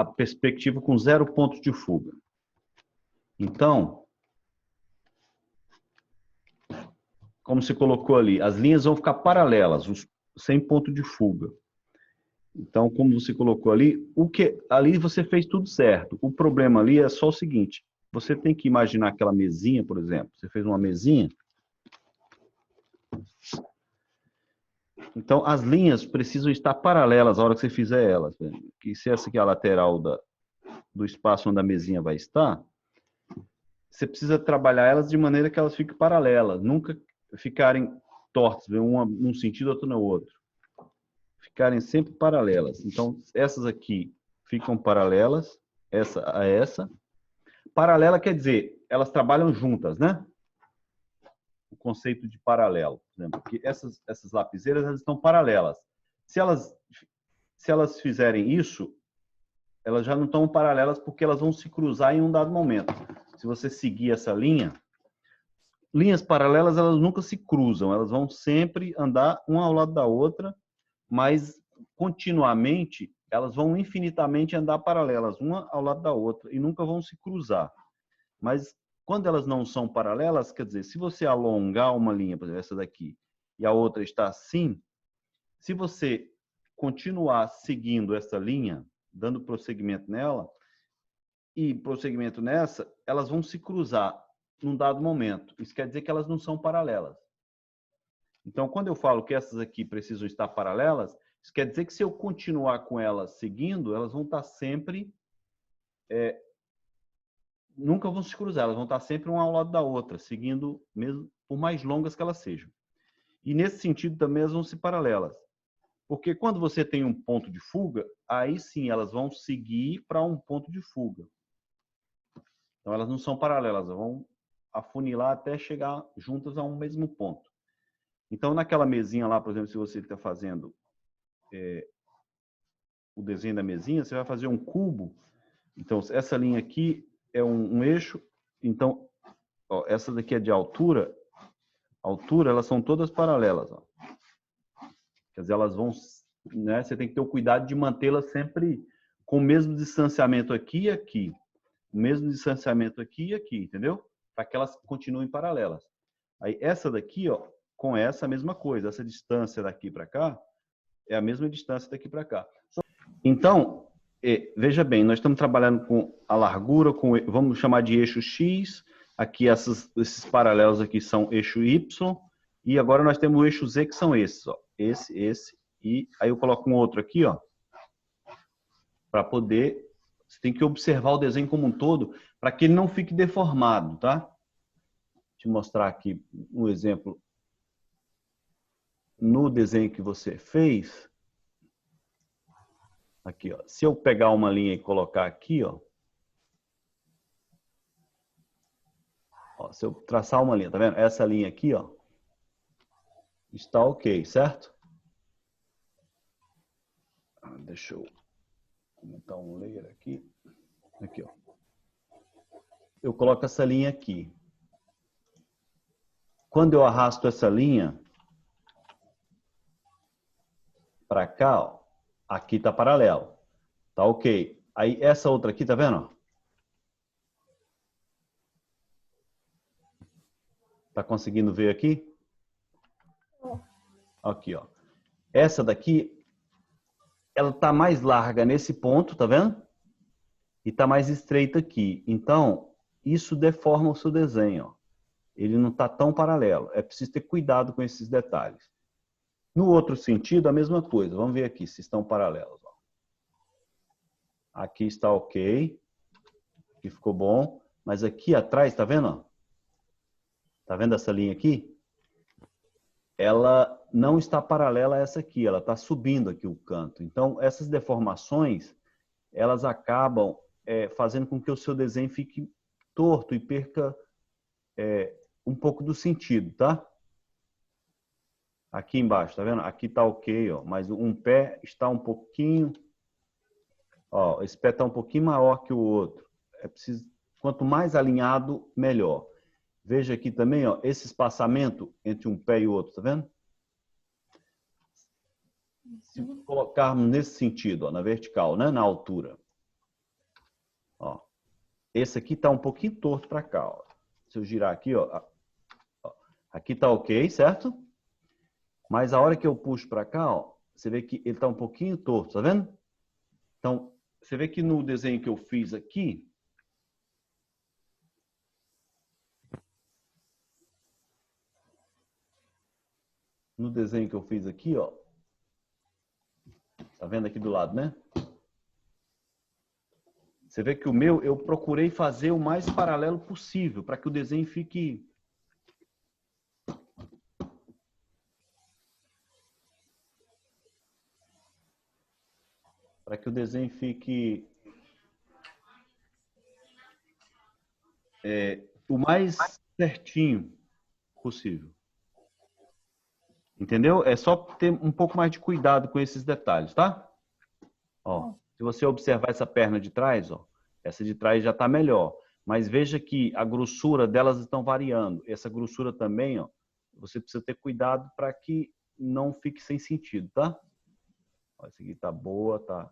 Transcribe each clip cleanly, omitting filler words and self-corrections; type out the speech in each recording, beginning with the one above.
a perspectiva com 0 pontos de fuga. Então, como você colocou ali, as linhas vão ficar paralelas, sem ponto de fuga. Então, como você colocou ali, ali você fez tudo certo. O problema ali é só o seguinte, você tem que imaginar aquela mesinha, por exemplo. Você fez uma mesinha. Então, as linhas precisam estar paralelas a hora que você fizer elas. Que se essa aqui é a lateral do espaço onde a mesinha vai estar, você precisa trabalhar elas de maneira que elas fiquem paralelas, nunca ficarem tortas, uma num sentido, outra no outro. Ficarem sempre paralelas. Então, essas aqui ficam paralelas, essa a essa. Paralela quer dizer, elas trabalham juntas, né? O conceito de paralelo, por exemplo, que essas lapiseiras elas estão paralelas. Se elas fizerem isso, elas já não estão paralelas porque elas vão se cruzar em um dado momento. Se você seguir essa linha, linhas paralelas elas nunca se cruzam, elas vão sempre andar uma ao lado da outra, mas continuamente elas vão infinitamente andar paralelas, uma ao lado da outra, e nunca vão se cruzar. Mas quando elas não são paralelas, quer dizer, se você alongar uma linha, por exemplo, essa daqui, e a outra está assim, se você continuar seguindo essa linha, dando prosseguimento nela, e prosseguimento nessa, elas vão se cruzar num dado momento. Isso quer dizer que elas não são paralelas. Então, quando eu falo que essas aqui precisam estar paralelas, isso quer dizer que se eu continuar com elas seguindo, elas vão estar sempre... nunca vão se cruzar, elas vão estar sempre uma ao lado da outra, seguindo, mesmo por mais longas que elas sejam. E nesse sentido também elas vão ser paralelas. Porque quando você tem um ponto de fuga, aí sim elas vão seguir para um ponto de fuga. Então elas não são paralelas, elas vão afunilar até chegar juntas a um mesmo ponto. Então naquela mesinha lá, por exemplo, se você está fazendo o desenho da mesinha, você vai fazer um cubo. Então essa linha aqui é um eixo. Então ó, essa daqui é de altura. Elas são todas paralelas. Ó. Quer dizer, elas vão... Né, você tem que ter o cuidado de mantê-las sempre com o mesmo distanciamento aqui e aqui. O mesmo distanciamento aqui e aqui, entendeu? Para que elas continuem paralelas. Aí essa daqui, ó, com essa a mesma coisa. Essa distância daqui para cá é a mesma distância daqui para cá. Então, veja bem, nós estamos trabalhando com a largura, vamos chamar de eixo X. Aqui esses paralelos aqui são eixo Y. E agora nós temos o eixo Z, que são esses, ó. Esse. E aí eu coloco um outro aqui, ó. Para poder... Você tem que observar o desenho como um todo para que ele não fique deformado, tá? Deixa eu mostrar aqui um exemplo. No desenho que você fez, aqui, ó. Se eu pegar uma linha e colocar aqui, ó. Se eu traçar uma linha, tá vendo? Essa linha aqui, ó. Está ok, certo? Deixa eu aumentar um layer aqui. Aqui, ó. Eu coloco essa linha aqui. Quando eu arrasto essa linha para cá, ó, aqui tá paralelo. Tá ok. Aí essa outra aqui, tá vendo? Tá conseguindo ver aqui? Aqui, ó. Essa daqui, ela tá mais larga nesse ponto, tá vendo? E tá mais estreita aqui. Então, isso deforma o seu desenho, ó. Ele não tá tão paralelo. É preciso ter cuidado com esses detalhes. No outro sentido, a mesma coisa. Vamos ver aqui se estão paralelos. Ó. Aqui está ok. Aqui ficou bom. Mas aqui atrás, tá vendo? Ó? Tá vendo essa linha aqui? Ela não está paralela a essa aqui. Ela está subindo aqui o canto. Então, essas deformações, elas acabam fazendo com que o seu desenho fique torto e perca um pouco do sentido, tá? Aqui embaixo, tá vendo? Aqui tá ok, ó, mas um pé está um pouquinho... Ó, esse pé está um pouquinho maior que o outro. É preciso... Quanto mais alinhado, melhor. Veja aqui também, ó, esse espaçamento entre um pé e o outro, tá vendo? Se colocarmos nesse sentido, ó, na vertical, né, na altura. esse aqui está um pouquinho torto para cá. Ó. Se eu girar aqui, ó, aqui está ok, certo? Mas a hora que eu puxo para cá, ó, você vê que ele está um pouquinho torto, tá vendo? Então, você vê que no desenho que eu fiz aqui, ó, tá vendo aqui do lado, né? Você vê que o meu, eu procurei fazer o mais paralelo possível, para que o desenho fique... Para que o desenho fique... o mais certinho possível. Entendeu? É só ter um pouco mais de cuidado com esses detalhes, tá? Ó, se você observar essa perna de trás, ó, essa de trás já está melhor. Mas veja que a grossura delas estão variando. Essa grossura também, ó, você precisa ter cuidado para que não fique sem sentido, tá? Ó, essa aqui tá boa, tá?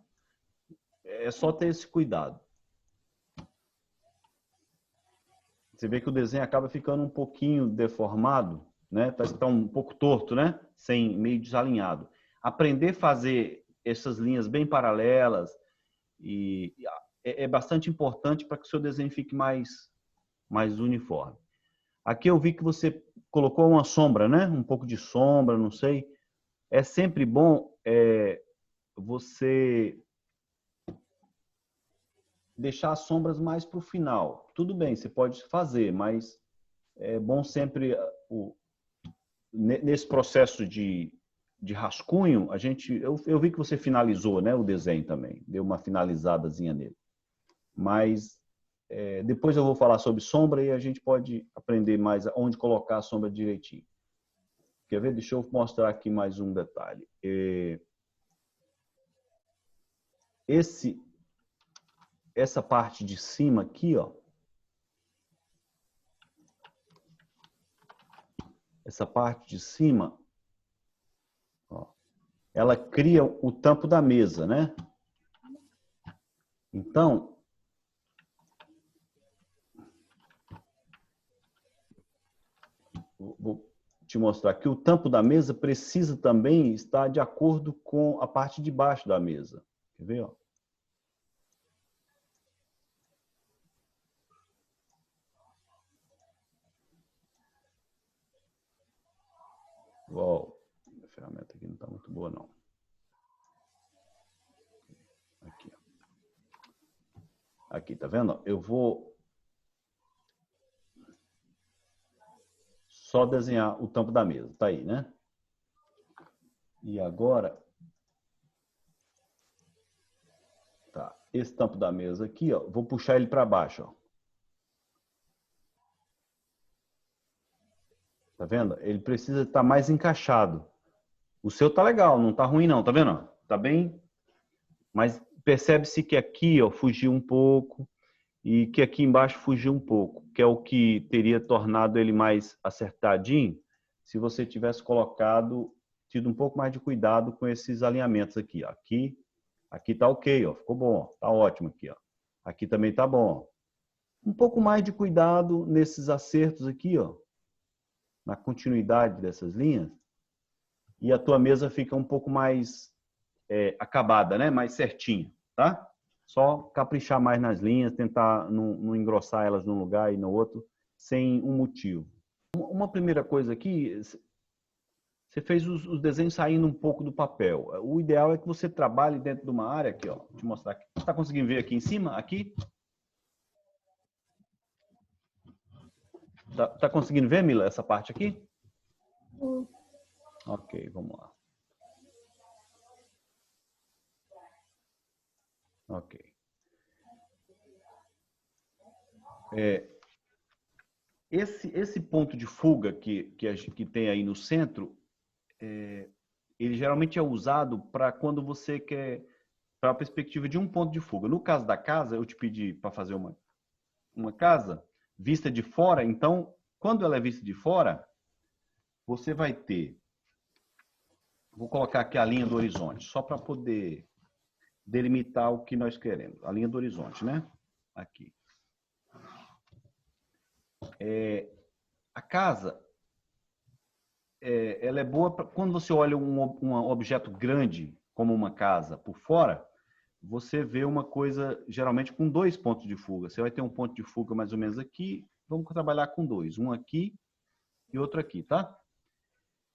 É só ter esse cuidado. Você vê que o desenho acaba ficando um pouquinho deformado, né? Parece que tá um pouco torto, né? Meio desalinhado. Aprender a fazer essas linhas bem paralelas e é bastante importante para que o seu desenho fique mais uniforme. Aqui eu vi que você colocou uma sombra, né? Um pouco de sombra, não sei. É sempre bom você deixar as sombras mais para o final. Tudo bem, você pode fazer, mas é bom sempre nesse processo de rascunho, eu vi que você finalizou, né, o desenho também, deu uma finalizadazinha nele. Mas depois eu vou falar sobre sombra e a gente pode aprender mais onde colocar a sombra direitinho. Quer ver? Deixa eu mostrar aqui mais um detalhe. Essa parte de cima aqui, ó. Essa parte de cima, ó, ela cria o tampo da mesa, né? Então, vou te mostrar que o tampo da mesa precisa também estar de acordo com a parte de baixo da mesa. Quer ver? Ó? Uau, a ferramenta aqui não está muito boa, não. Aqui, ó. Aqui, tá vendo? Eu vou só desenhar o tampo da mesa. Tá aí, né? E agora... Tá. Esse tampo da mesa aqui, ó, vou puxar ele para baixo, ó. Tá vendo? Ele precisa estar mais encaixado. O seu tá legal, não tá ruim não, tá vendo? Tá bem, mas percebe-se que aqui, ó, fugiu um pouco e que aqui embaixo fugiu um pouco, que é o que teria tornado ele mais acertadinho se você tivesse tido um pouco mais de cuidado com esses alinhamentos aqui, ó. Aqui tá ok, ó, ficou bom, ó, tá ótimo aqui, ó. Aqui também tá bom. Um pouco mais de cuidado nesses acertos aqui, ó, na continuidade dessas linhas, e a tua mesa fica um pouco mais acabada, né? Mais certinha, tá? Só caprichar mais nas linhas, tentar não engrossar elas num lugar e no outro, sem um motivo. Uma primeira coisa aqui, você fez os desenhos saindo um pouco do papel. O ideal é que você trabalhe dentro de uma área aqui, ó. Vou te mostrar aqui. Você está conseguindo ver aqui em cima? Aqui? Tá conseguindo ver, Mila, essa parte aqui? Ok, vamos lá. Ok. Esse ponto de fuga que tem aí no centro, ele geralmente é usado para quando você quer, para a perspectiva de um ponto de fuga. No caso da casa, eu te pedi para fazer uma casa vista de fora, então, quando ela é vista de fora, você vai ter... Vou colocar aqui a linha do horizonte, só para poder delimitar o que nós queremos. A linha do horizonte, né? Aqui. A casa, ela é boa quando você olha um objeto grande, como uma casa, por fora, você vê uma coisa, geralmente, com 2 pontos de fuga. Você vai ter um ponto de fuga mais ou menos aqui, vamos trabalhar com 2. Um aqui e outro aqui, tá?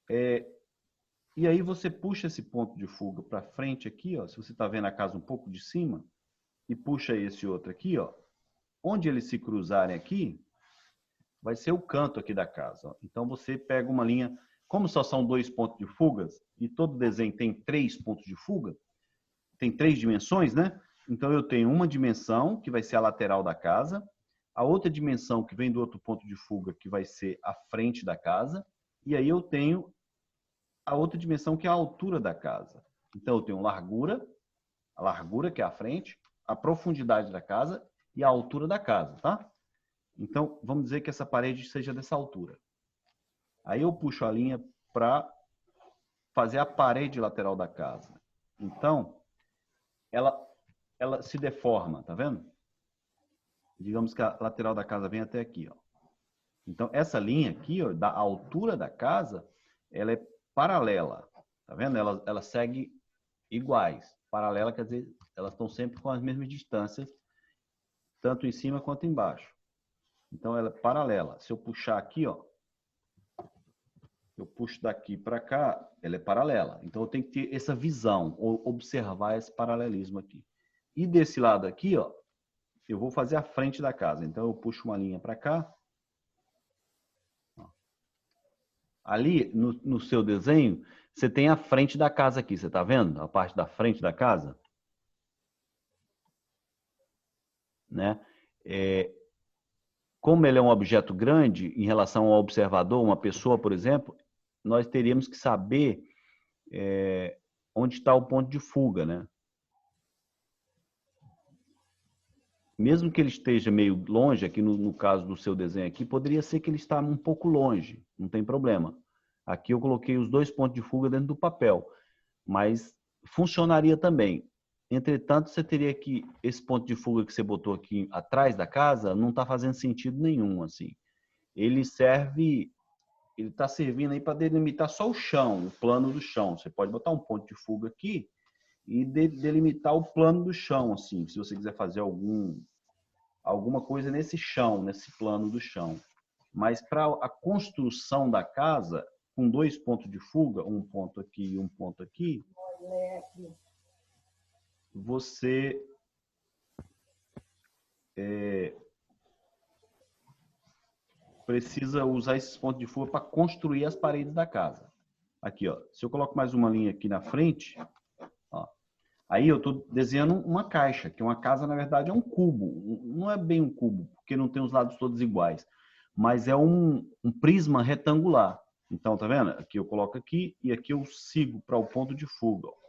E aí você puxa esse ponto de fuga para frente aqui, ó, se você está vendo a casa um pouco de cima, e puxa esse outro aqui, ó. Onde eles se cruzarem aqui, vai ser o canto aqui da casa. Ó. Então você pega uma linha, como só são 2 pontos de fugas, e todo desenho tem 3 pontos de fuga, tem 3 dimensões, né? Então eu tenho uma dimensão, que vai ser a lateral da casa, a outra dimensão que vem do outro ponto de fuga, que vai ser a frente da casa, e aí eu tenho a outra dimensão, que é a altura da casa. Então eu tenho largura, a largura, que é a frente, a profundidade da casa e a altura da casa, tá? Então, vamos dizer que essa parede seja dessa altura. Aí eu puxo a linha para fazer a parede lateral da casa. Então, ela se deforma, tá vendo? Digamos que a lateral da casa vem até aqui, ó. Então, essa linha aqui, ó, da altura da casa, ela é paralela, tá vendo? Ela segue iguais. Paralela quer dizer, elas estão sempre com as mesmas distâncias, tanto em cima quanto embaixo. Então, ela é paralela. Se eu puxar aqui, ó, eu puxo daqui para cá, ela é paralela. Então, eu tenho que ter essa visão, ou observar esse paralelismo aqui. E desse lado aqui, ó, eu vou fazer a frente da casa. Então, eu puxo uma linha para cá. Ali, no seu desenho, você tem a frente da casa aqui. Você está vendo? A parte da frente da casa. Né? Como ele é um objeto grande, em relação ao observador, uma pessoa, por exemplo, nós teríamos que saber onde está o ponto de fuga, né? Mesmo que ele esteja meio longe, aqui no caso do seu desenho aqui, poderia ser que ele está um pouco longe, não tem problema. Aqui eu coloquei os 2 pontos de fuga dentro do papel, mas funcionaria também. Entretanto, você teria que, esse ponto de fuga que você botou aqui atrás da casa, não está fazendo sentido nenhum, assim. Ele está servindo aí para delimitar só o chão, o plano do chão. Você pode botar um ponto de fuga aqui e delimitar o plano do chão, assim, se você quiser fazer alguma coisa nesse chão, nesse plano do chão. Mas para a construção da casa, com 2 pontos de fuga, um ponto aqui e um ponto aqui, você precisa usar esses pontos de fuga para construir as paredes da casa. Aqui, ó, se eu coloco mais uma linha aqui na frente, ó, aí eu estou desenhando uma caixa, que uma casa, na verdade, é um cubo. Não é bem um cubo, porque não tem os lados todos iguais, mas é um prisma retangular. Então, tá vendo? Aqui eu coloco aqui e aqui eu sigo para o ponto de fuga. Ó.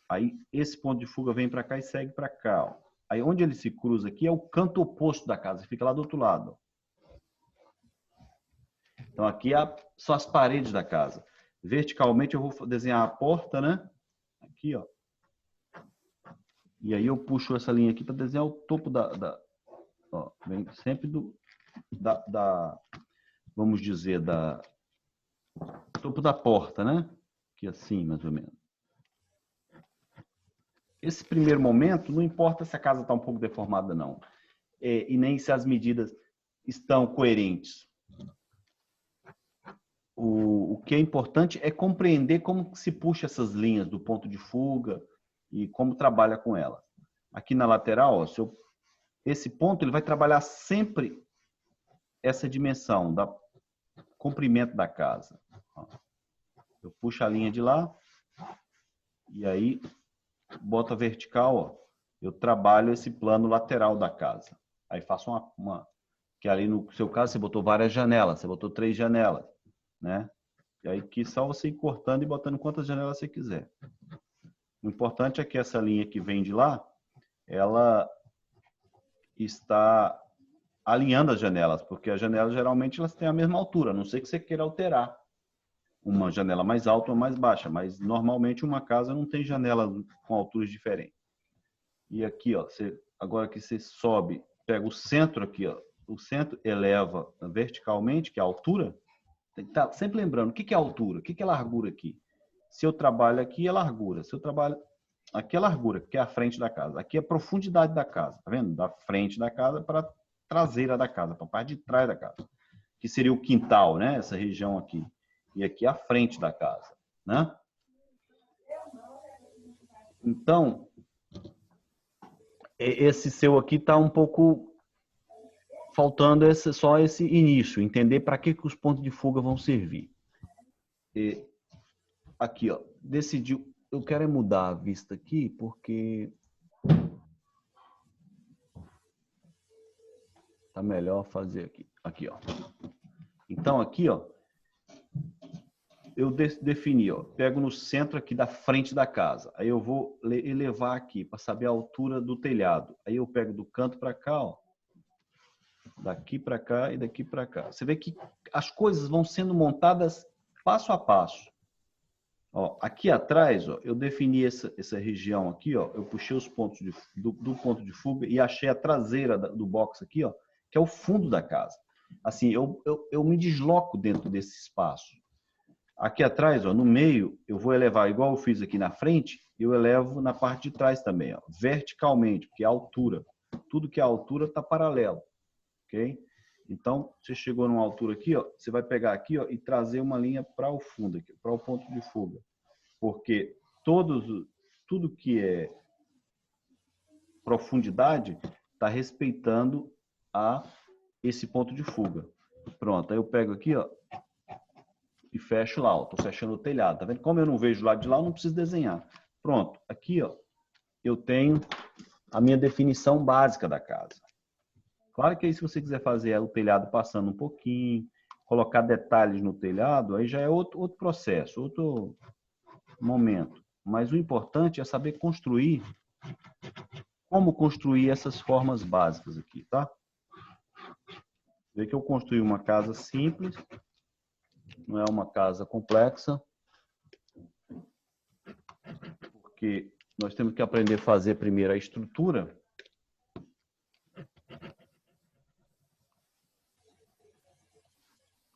Aí esse ponto de fuga vem para cá e segue para cá. Ó. Aí onde ele se cruza aqui é o canto oposto da casa, fica lá do outro lado. Então aqui são as paredes da casa. Verticalmente eu vou desenhar a porta, né? Aqui, ó. E aí eu puxo essa linha aqui para desenhar o topo ó, vem sempre vamos dizer, topo da porta, né? Aqui assim, mais ou menos. Esse primeiro momento, não importa se a casa está um pouco deformada, não. E nem se as medidas estão coerentes. O que é importante é compreender como se puxa essas linhas do ponto de fuga e como trabalha com elas. Aqui na lateral, ó, esse ponto ele vai trabalhar sempre essa dimensão do comprimento da casa. Ó. Eu puxo a linha de lá e aí boto a vertical, ó, eu trabalho esse plano lateral da casa. Aí faço que ali no seu caso você botou várias janelas, você botou 3 janelas, né? E aí que só você ir cortando e botando quantas janelas você quiser. O importante é que essa linha que vem de lá, ela está alinhando as janelas, porque as janelas geralmente elas têm a mesma altura, a não ser que você queira alterar uma janela mais alta ou mais baixa, mas normalmente uma casa não tem janela com alturas diferentes. E aqui, ó, agora que você sobe, pega o centro aqui, ó, o centro eleva verticalmente, que é a altura. Tem que estar sempre lembrando, o que é altura? O que é largura aqui? Se eu trabalho aqui, é largura. Se eu trabalho aqui, é largura, que é a frente da casa. Aqui é a profundidade da casa, tá vendo? Da frente da casa para a traseira da casa, para a parte de trás da casa. Que seria o quintal, né? Essa região aqui. E aqui é a frente da casa, né? Então, esse seu aqui está um pouco faltando só esse início, entender para que os pontos de fuga vão servir. E aqui, ó, decidiu, eu quero mudar a vista aqui, porque tá melhor fazer aqui. Aqui, ó. Então, aqui, ó, eu defini, ó, pego no centro aqui da frente da casa. Aí eu vou elevar aqui para saber a altura do telhado. Aí eu pego do canto para cá, ó. Daqui para cá e daqui para cá. Você vê que as coisas vão sendo montadas passo a passo. Ó, aqui atrás, ó, eu defini essa região aqui, ó, eu puxei os pontos do ponto de fuga e achei a traseira do box aqui, ó, que é o fundo da casa. Assim, eu me desloco dentro desse espaço. Aqui atrás, ó, no meio, eu vou elevar, igual eu fiz aqui na frente, eu elevo na parte de trás também, ó, verticalmente, porque é a altura. Tudo que é altura está paralelo, ok? Então, você chegou numa altura aqui, ó, você vai pegar aqui, ó, e trazer uma linha para o fundo, aqui, para o ponto de fuga. Porque tudo que é profundidade está respeitando esse ponto de fuga. Pronto, aí eu pego aqui, ó, e fecho lá, ó, tô fechando o telhado, tá vendo? Como eu não vejo lá de lá, eu não preciso desenhar. Pronto, aqui, ó, eu tenho a minha definição básica da casa. Claro que aí, se você quiser fazer o telhado passando um pouquinho, colocar detalhes no telhado, aí já é outro processo, outro momento. Mas o importante é saber construir, como construir essas formas básicas aqui, tá? Vê que eu construí uma casa simples, não é uma casa complexa, porque nós temos que aprender a fazer primeiro a estrutura.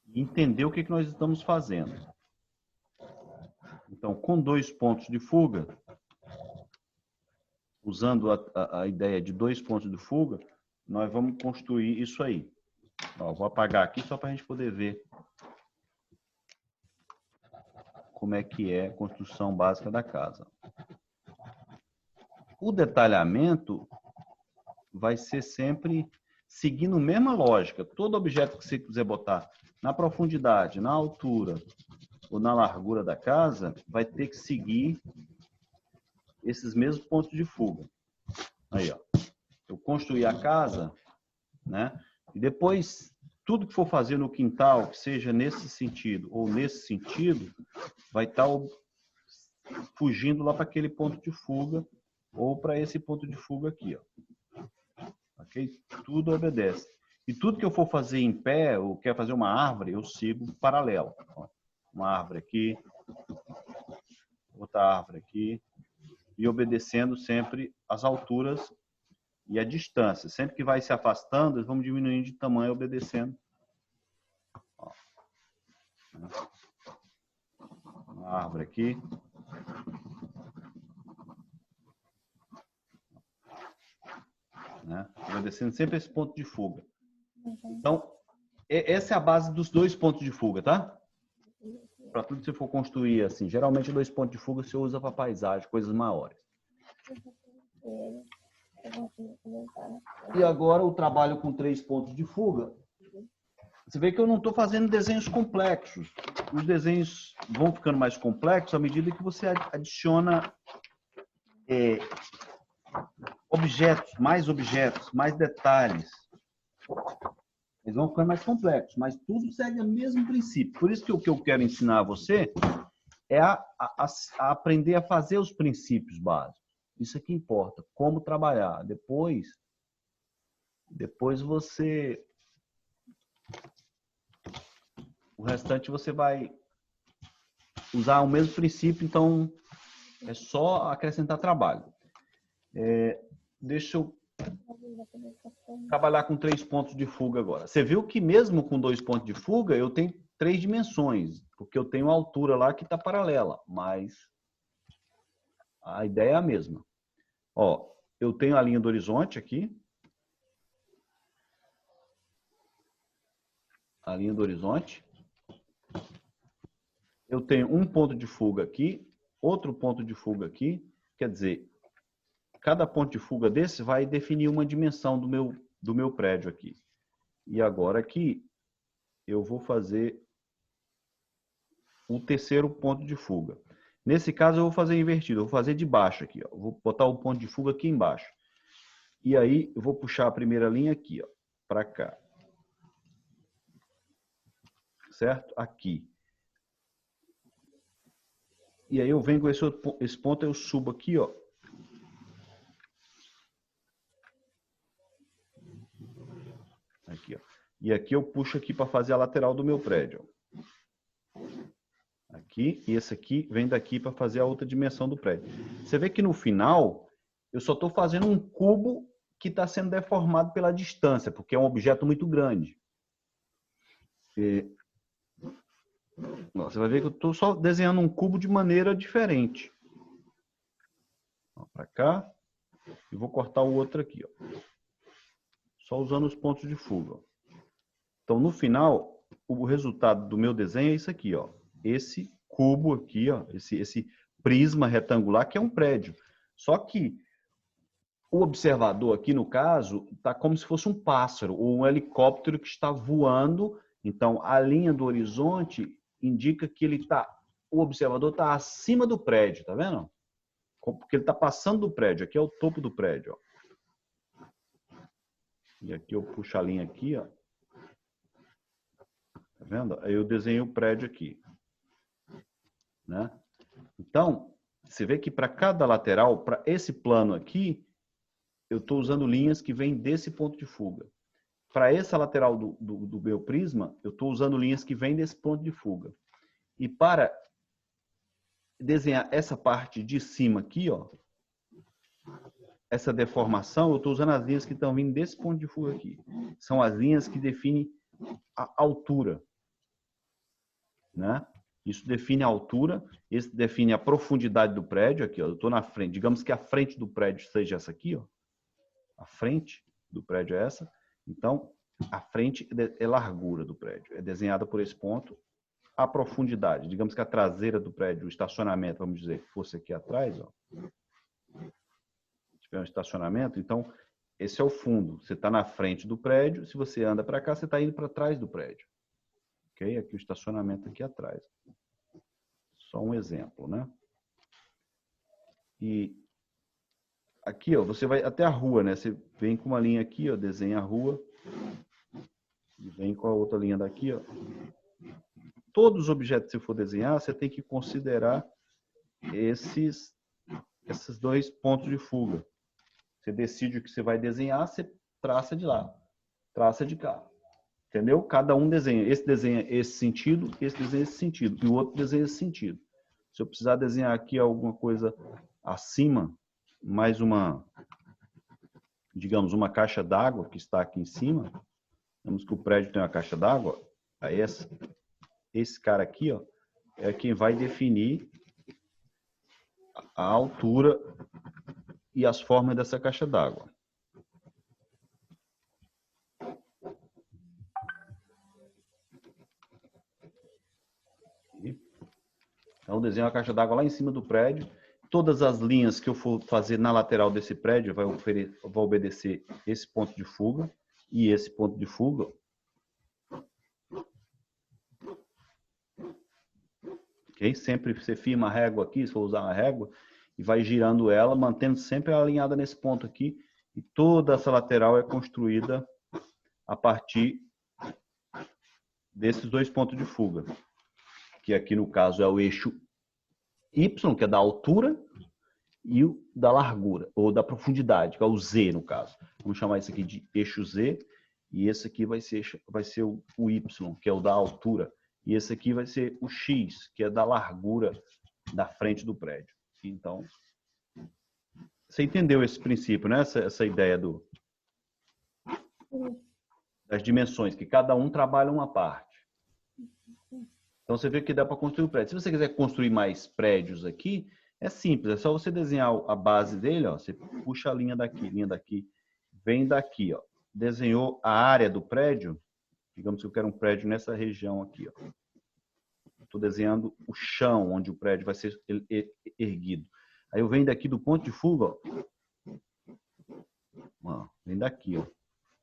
E entender o que nós estamos fazendo. Então, com 2 pontos de fuga, usando a ideia de 2 pontos de fuga, nós vamos construir isso aí. Ó, vou apagar aqui só para a gente poder ver como é que é a construção básica da casa. O detalhamento vai ser sempre seguindo a mesma lógica. Todo objeto que você quiser botar na profundidade, na altura ou na largura da casa, vai ter que seguir esses mesmos pontos de fuga. Aí, ó. Eu construí a casa, né? E depois, tudo que for fazer no quintal, que seja nesse sentido ou nesse sentido, vai estar fugindo lá para aquele ponto de fuga ou para esse ponto de fuga aqui, ó. Ok? Tudo obedece. E tudo que eu for fazer em pé, ou quer fazer uma árvore, eu sigo paralelo. Ó. Uma árvore aqui, outra árvore aqui, e obedecendo sempre as alturas e a distância. Sempre que vai se afastando, eles vão diminuindo de tamanho, obedecendo. Ó. Uma árvore aqui. Né? Obedecendo sempre esse ponto de fuga. Então, essa é a base dos 2 pontos de fuga, tá? Para tudo que você for construir, assim, geralmente 2 pontos de fuga você usa para paisagem, coisas maiores. E agora o trabalho com 3 pontos de fuga. Você vê que eu não estou fazendo desenhos complexos. Os desenhos vão ficando mais complexos à medida que você adiciona objetos, mais detalhes. Eles vão ficando mais complexos, mas tudo segue o mesmo princípio. Por isso que o que eu quero ensinar a você é a aprender a fazer os princípios básicos. Isso é que importa, como trabalhar. Depois você... O restante você vai usar o mesmo princípio, então é só acrescentar trabalho. Deixa eu trabalhar com 3 pontos de fuga agora. Você viu que mesmo com 2 pontos de fuga, eu tenho 3 dimensões, porque eu tenho a altura lá que está paralela, mas a ideia é a mesma. Ó, eu tenho a linha do horizonte aqui. A linha do horizonte. Eu tenho um ponto de fuga aqui, outro ponto de fuga aqui. Quer dizer, cada ponto de fuga desse vai definir uma dimensão do meu prédio aqui. E agora aqui, eu vou fazer o terceiro ponto de fuga. Nesse caso, eu vou fazer invertido. Eu vou fazer de baixo aqui. Ó. Vou botar o ponto de fuga aqui embaixo. E aí, eu vou puxar a primeira linha aqui, ó, para cá. Certo? Aqui. E aí eu venho com esse ponto, eu subo aqui, ó. Aqui, ó. E aqui eu puxo aqui para fazer a lateral do meu prédio. Aqui, e esse aqui vem daqui para fazer a outra dimensão do prédio. Você vê que no final, eu só estou fazendo um cubo que está sendo deformado pela distância, porque é um objeto muito grande. Você vai ver que eu estou só desenhando um cubo de maneira diferente. Para cá. E vou cortar o outro aqui, ó. Só usando os pontos de fuga. Então, no final, o resultado do meu desenho é isso aqui, ó. Esse cubo aqui, ó. Esse prisma retangular, que é um prédio. Só que o observador aqui, no caso, está como se fosse um pássaro ou um helicóptero que está voando. Então, a linha do horizonte indica que o observador está acima do prédio, tá vendo? Porque ele está passando do prédio. Aqui é o topo do prédio, ó. E aqui eu puxo a linha aqui, ó. Tá vendo? Aí eu desenho o prédio aqui. Né? Então, você vê que para cada lateral, para esse plano aqui, eu estou usando linhas que vêm desse ponto de fuga. Para essa lateral do meu prisma, eu estou usando linhas que vêm desse ponto de fuga. E para desenhar essa parte de cima aqui, ó, essa deformação, eu estou usando as linhas que estão vindo desse ponto de fuga aqui. São as linhas que definem a altura. Né? Isso define a altura, isso define a profundidade do prédio. Aqui, ó, eu estou na frente. Digamos que a frente do prédio seja essa aqui. Ó. A frente do prédio é essa. Então, a frente é largura do prédio. É desenhada por esse ponto. A profundidade. Digamos que a traseira do prédio, o estacionamento, vamos dizer, fosse aqui atrás. Ó. Se tiver um estacionamento, então, esse é o fundo. Você está na frente do prédio. Se você anda para cá, você está indo para trás do prédio. Ok? Aqui o estacionamento aqui atrás. Só um exemplo, né? E aqui, ó, você vai até a rua, né? Você vem com uma linha aqui, ó, desenha a rua. E vem com a outra linha daqui, ó. Todos os objetos que você for desenhar, você tem que considerar esses 2 pontos de fuga. Você decide o que você vai desenhar, você traça de lá, traça de cá. Entendeu? Cada um desenha. Esse desenha esse sentido, esse desenha esse sentido. E o outro desenha esse sentido. Se eu precisar desenhar aqui alguma coisa acima, mais uma, digamos, uma caixa d'água que está aqui em cima. Vemos que o prédio tem uma caixa d'água. Aí esse cara aqui, ó, é quem vai definir a altura e as formas dessa caixa d'água. Então, eu desenho a caixa d'água lá em cima do prédio. Todas as linhas que eu for fazer na lateral desse prédio vai obedecer esse ponto de fuga e esse ponto de fuga. Okay? Sempre você firma a régua aqui, se for usar uma régua, e vai girando ela, mantendo sempre alinhada nesse ponto aqui. E toda essa lateral é construída a partir desses 2 pontos de fuga. Que aqui no caso é o eixo Y, que é da altura, e o da largura, ou da profundidade, que é o Z no caso. Vamos chamar isso aqui de eixo Z, e esse aqui vai ser o Y, que é o da altura. E esse aqui vai ser o X, que é da largura da frente do prédio. Então, você entendeu esse princípio, né? Essa ideia do das dimensões, que cada um trabalha uma parte. Então você vê que dá para construir o prédio. Se você quiser construir mais prédios aqui, é simples, é só você desenhar a base dele, ó, você puxa a linha daqui, vem daqui, ó. Desenhou a área do prédio, digamos que eu quero um prédio nessa região aqui, ó. Estou desenhando o chão onde o prédio vai ser erguido. Aí eu venho daqui do ponto de fuga, ó, vem daqui, ó.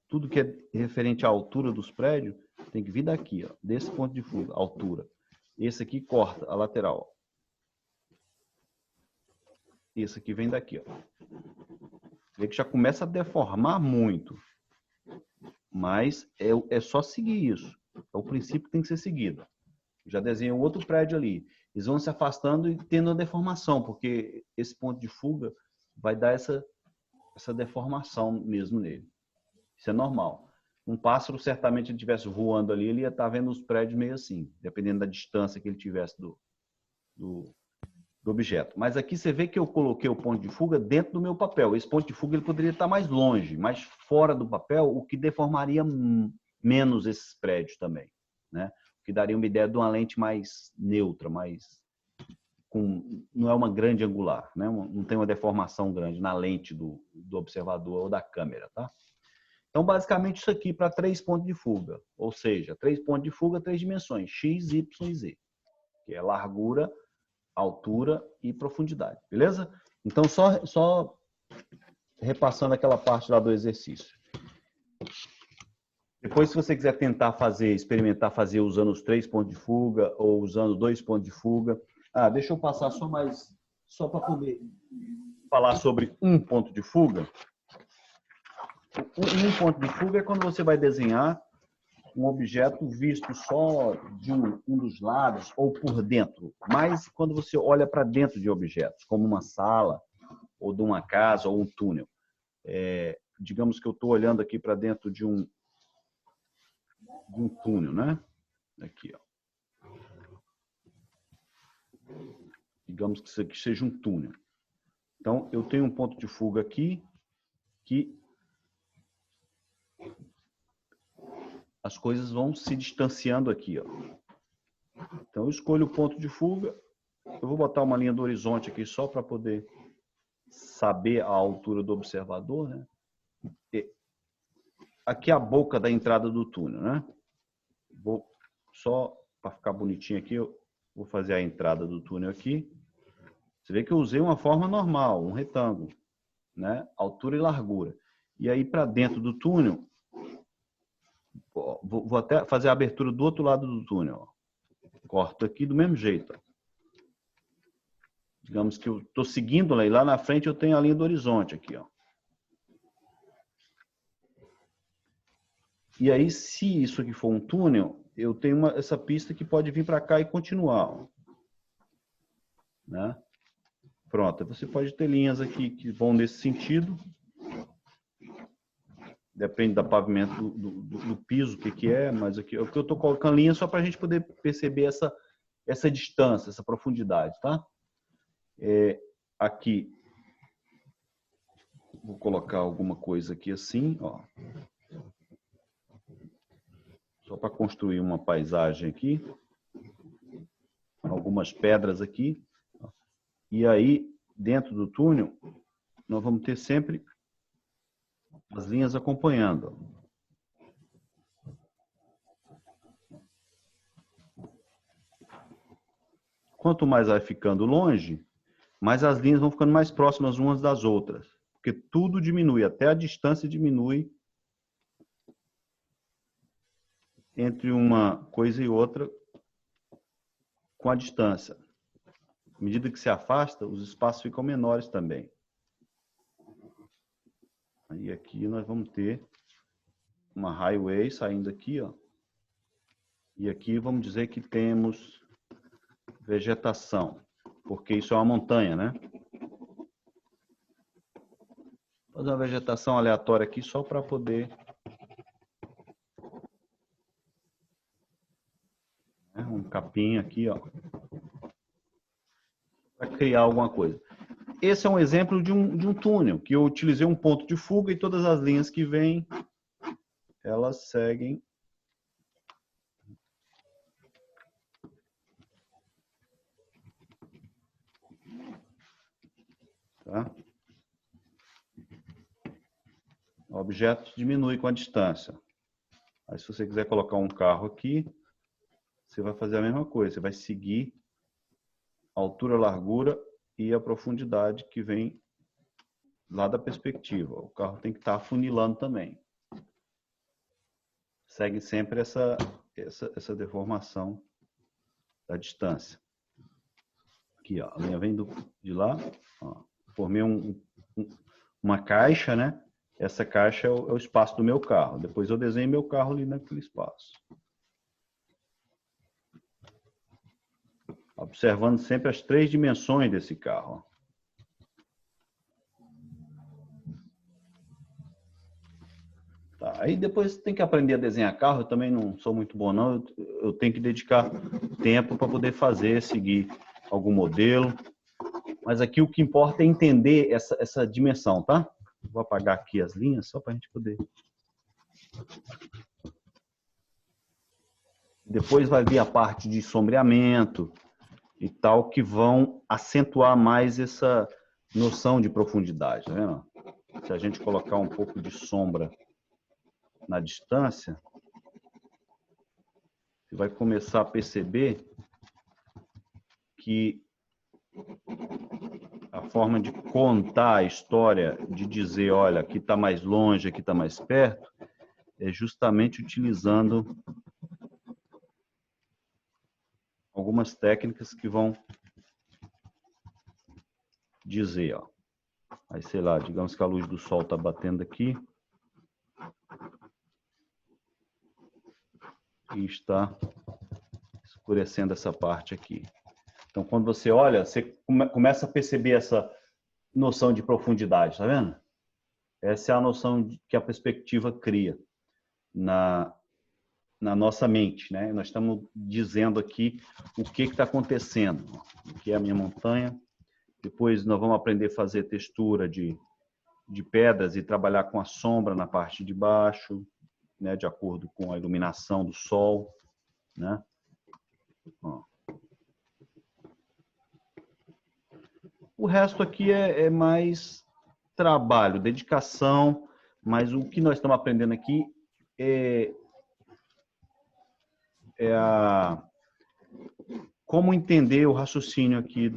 Tudo que é referente à altura dos prédios tem que vir daqui, ó, desse ponto de fuga, altura. Esse aqui corta a lateral. Esse aqui vem daqui, ó. Vê que já começa a deformar muito. Mas é só seguir isso. É o princípio que tem que ser seguido. Já desenhei um outro prédio ali. Eles vão se afastando e tendo a deformação, porque esse ponto de fuga vai dar essa deformação mesmo nele. Isso é normal. Um pássaro, certamente, ele estivesse voando ali, ele ia estar vendo os prédios meio assim, dependendo da distância que ele tivesse do objeto. Mas aqui você vê que eu coloquei o ponto de fuga dentro do meu papel. Esse ponto de fuga ele poderia estar mais longe, mais fora do papel, o que deformaria menos esses prédios também, né? O que daria uma ideia de uma lente mais neutra, não é uma grande angular, né? Não tem uma deformação grande na lente do observador ou da câmera, tá? Então, basicamente, isso aqui para 3 pontos de fuga, ou seja, 3 pontos de fuga, 3 dimensões, x, y e z, que é largura, altura e profundidade, beleza? Então, só repassando aquela parte lá do exercício. Depois, se você quiser tentar experimentar fazer usando os 3 pontos de fuga ou usando 2 pontos de fuga. Deixa eu passar só para poder falar sobre um ponto de fuga. Um ponto de fuga é quando você vai desenhar um objeto visto só de um dos lados ou por dentro, mas quando você olha para dentro de objetos, como uma sala, ou de uma casa, ou um túnel. Digamos que eu estou olhando aqui para dentro de um túnel, né? Aqui, ó. Digamos que isso aqui seja um túnel. Então, eu tenho um ponto de fuga aqui que as coisas vão se distanciando aqui, ó. Então, eu escolho o ponto de fuga. Eu vou botar uma linha do horizonte aqui só para poder saber a altura do observador, né? Aqui é a boca da entrada do túnel, né? Só para ficar bonitinho aqui, eu vou fazer a entrada do túnel aqui. Você vê que eu usei uma forma normal, um retângulo, né? Altura e largura. E aí, para dentro do túnel, vou até fazer a abertura do outro lado do túnel. Ó. Corto aqui do mesmo jeito. Ó. Digamos que eu estou seguindo lá na frente eu tenho a linha do horizonte aqui. Ó. E aí, se isso aqui for um túnel, eu tenho essa pista que pode vir para cá e continuar. Ó. Né? Pronto, você pode ter linhas aqui que vão nesse sentido. Depende do pavimento, do piso, o que é, mas aqui eu estou colocando linha só para a gente poder perceber essa distância, essa profundidade, tá? Aqui, vou colocar alguma coisa aqui assim, ó. Só para construir uma paisagem aqui. Algumas pedras aqui. E aí, dentro do túnel, nós vamos ter sempre as linhas acompanhando. Quanto mais vai ficando longe, mais as linhas vão ficando mais próximas umas das outras. Porque tudo diminui, até a distância diminui entre uma coisa e outra com a distância. À medida que se afasta, os espaços ficam menores também. E aqui nós vamos ter uma highway saindo aqui, ó. E aqui vamos dizer que temos vegetação, porque isso é uma montanha, né? Vou fazer uma vegetação aleatória aqui só para poder um capim aqui, ó, para criar alguma coisa. Esse é um exemplo de um túnel, que eu utilizei um ponto de fuga e todas as linhas que vêm elas seguem tá? O objeto diminui com a distância. Aí, se você quiser colocar um carro aqui, você vai fazer a mesma coisa. Você vai seguir a altura, a largura e a profundidade que vem lá da perspectiva. O carro tem que estar afunilando também. Segue sempre essa deformação da distância. Aqui, ó, a linha vem de lá. Ó, formei uma caixa, né? Essa caixa é o espaço do meu carro. Depois eu desenho meu carro ali naquele espaço. Observando sempre as 3 dimensões desse carro. Tá, aí depois tem que aprender a desenhar carro. Eu também não sou muito bom, não. Eu tenho que dedicar tempo para poder fazer, seguir algum modelo. Mas aqui o que importa é entender essa dimensão, tá? Vou apagar aqui as linhas só para a gente poder. Depois vai vir a parte de sombreamento e tal, que vão acentuar mais essa noção de profundidade, tá vendo? Se a gente colocar um pouco de sombra na distância, você vai começar a perceber que a forma de contar a história, de dizer, olha, aqui está mais longe, aqui está mais perto, é justamente utilizando algumas técnicas que vão dizer, ó. Aí, sei lá, digamos que a luz do sol está batendo aqui e está escurecendo essa parte aqui. Então, quando você olha, você começa a perceber essa noção de profundidade, tá vendo? Essa é a noção que a perspectiva cria na nossa mente, né? Nós estamos dizendo aqui o que está acontecendo. Aqui é a minha montanha. Depois nós vamos aprender a fazer textura de pedras e trabalhar com a sombra na parte de baixo, né? De acordo com a iluminação do sol, né? Ó. O resto aqui é mais trabalho, dedicação, mas o que nós estamos aprendendo aqui é como entender o raciocínio aqui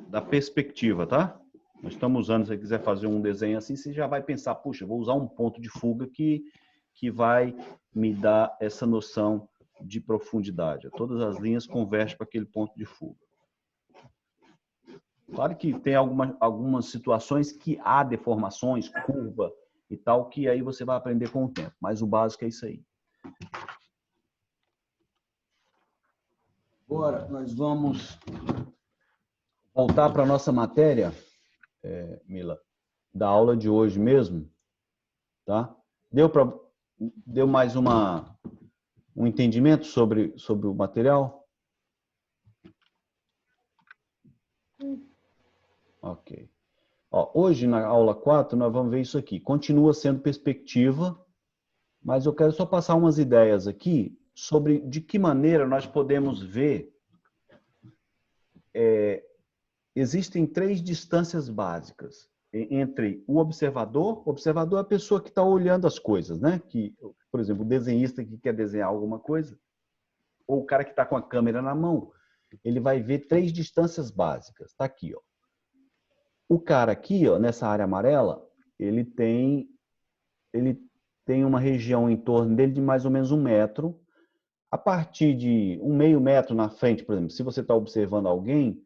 da perspectiva, tá? Nós estamos usando, se você quiser fazer um desenho assim, você já vai pensar, puxa, vou usar um ponto de fuga que vai me dar essa noção de profundidade. Todas as linhas convergem para aquele ponto de fuga. Claro que tem algumas situações que há deformações, curva e tal, que aí você vai aprender com o tempo. Mas o básico é isso aí. Agora nós vamos voltar para a nossa matéria, Mila, da aula de hoje mesmo, tá? Deu mais um entendimento sobre o material? Ok. Ó, hoje, na aula 4, nós vamos ver isso aqui. Continua sendo perspectiva, mas eu quero só passar umas ideias aqui sobre de que maneira nós podemos ver. Existem 3 distâncias básicas entre o observador. O observador é a pessoa que está olhando as coisas, né? Que, por exemplo, o desenhista que quer desenhar alguma coisa, ou o cara que está com a câmera na mão, ele vai ver 3 distâncias básicas. Está aqui, ó. O cara aqui, ó, nessa área amarela, ele tem uma região em torno dele de mais ou menos 1 metro. A partir de meio metro na frente, por exemplo, se você está observando alguém,